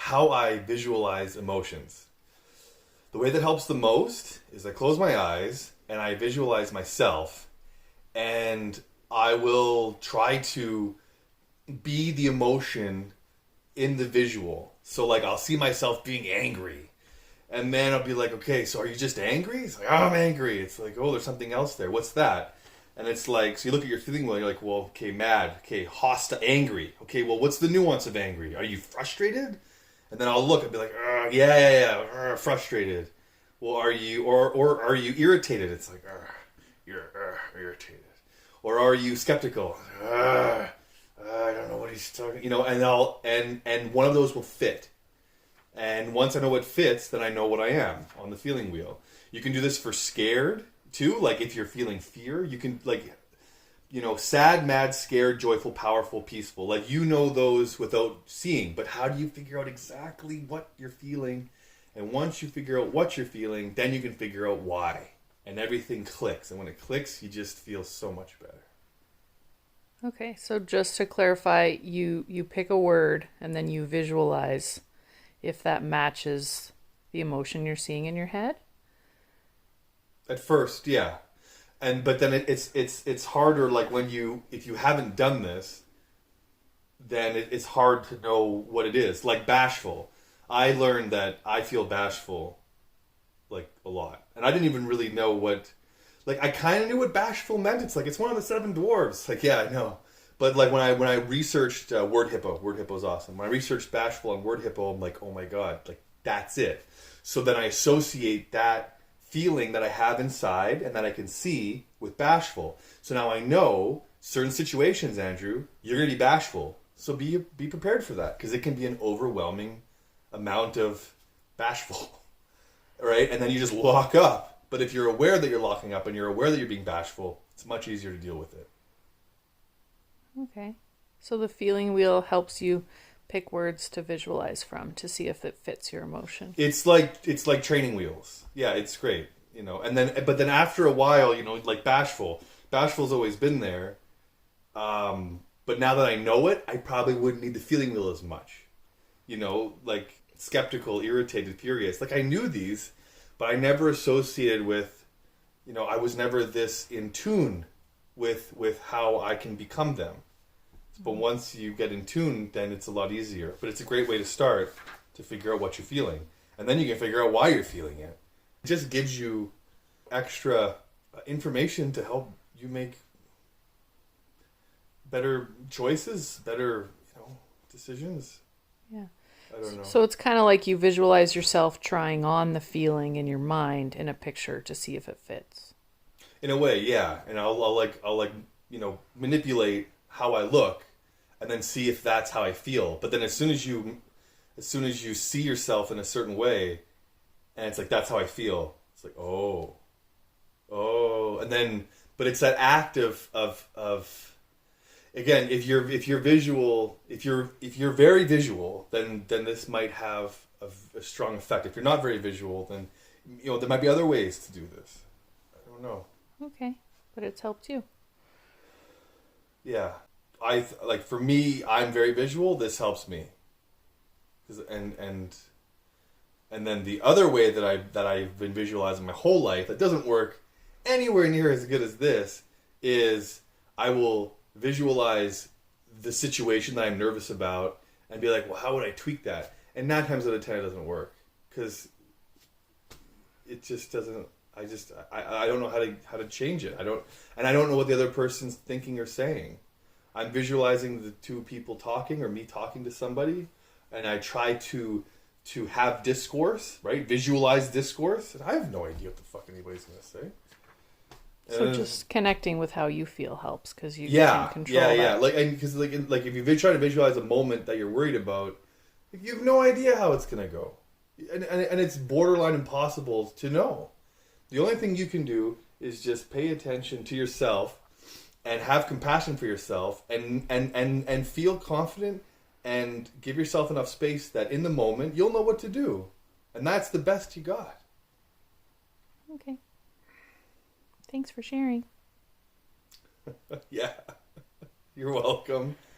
how I visualize emotions. The way that helps the most is I close my eyes and I visualize myself, and I will try to be the emotion in the visual. So like I'll see myself being angry, and then I'll be like, okay, so are you just angry? It's like, oh, I'm angry. It's like, oh, there's something else there. What's that? And it's like, so you look at your feeling wheel, you're like, well, okay, mad, okay, hostile, angry. Okay, well, what's the nuance of angry? Are you frustrated? And then I'll look and be like, yeah, frustrated. Well, are you, or are you irritated? It's like, you're irritated. Or are you skeptical? I don't know what he's talking, and one of those will fit. And once I know what fits, then I know what I am on the feeling wheel. You can do this for scared too. Like if you're feeling fear, you can sad, mad, scared, joyful, powerful, peaceful. Like those without seeing. But how do you figure out exactly what you're feeling? And once you figure out what you're feeling, then you can figure out why. And everything clicks. And when it clicks, you just feel so much better. Okay, so just to clarify, you pick a word and then you visualize if that matches the emotion you're seeing in your head? At first, yeah. But then it's harder, like if you haven't done this, then it's hard to know what it is. Like bashful. I learned that I feel bashful like a lot. And I didn't even really know I kind of knew what bashful meant. It's like, it's one of the seven dwarves. Like, yeah, I know. But like when I researched Word Hippo's awesome. When I researched bashful on Word Hippo, I'm like, oh my God, like that's it. So then I associate that feeling that I have inside and that I can see with bashful. So now I know certain situations, Andrew, you're going to be bashful. So be prepared for that, because it can be an overwhelming amount of bashful, right? And then you just lock up. But if you're aware that you're locking up and you're aware that you're being bashful, it's much easier to deal with it. Okay. So the feeling wheel helps you pick words to visualize from to see if it fits your emotion. It's like training wheels. Yeah, it's great. But then after a while, like bashful's always been there. But now that I know it, I probably wouldn't need the feeling wheel as much. Like skeptical, irritated, furious. Like I knew these, but I never associated with, I was never this in tune with how I can become them. But once you get in tune, then it's a lot easier. But it's a great way to start to figure out what you're feeling. And then you can figure out why you're feeling it. It just gives you extra information to help you make better choices, better, decisions. Yeah. I don't know. So it's kind of like you visualize yourself trying on the feeling in your mind in a picture to see if it fits. In a way, yeah. And I'll manipulate how I look and then see if that's how I feel. But then as soon as you see yourself in a certain way and it's like, that's how I feel, it's like, oh, and then, but it's that act of again, if you're visual, if you're very visual, then this might have a strong effect. If you're not very visual, then there might be other ways to do this. I don't know. Okay, but it's helped you. Yeah, for me, I'm very visual. This helps me. And then the other way that I've been visualizing my whole life that doesn't work anywhere near as good as this is I will visualize the situation that I'm nervous about and be like, well, how would I tweak that? And 9 times out of 10 it doesn't work, because it just doesn't. I don't know how to change it. I don't know what the other person's thinking or saying. I'm visualizing the two people talking or me talking to somebody, and I try to have discourse, right? Visualize discourse, and I have no idea what the fuck anybody's gonna say. So just connecting with how you feel helps, because you can control that. Yeah. Because if you try to visualize a moment that you're worried about, you have no idea how it's gonna go, and it's borderline impossible to know. The only thing you can do is just pay attention to yourself and have compassion for yourself and feel confident and give yourself enough space that in the moment you'll know what to do. And that's the best you got. Okay. Thanks for sharing. Yeah. You're welcome.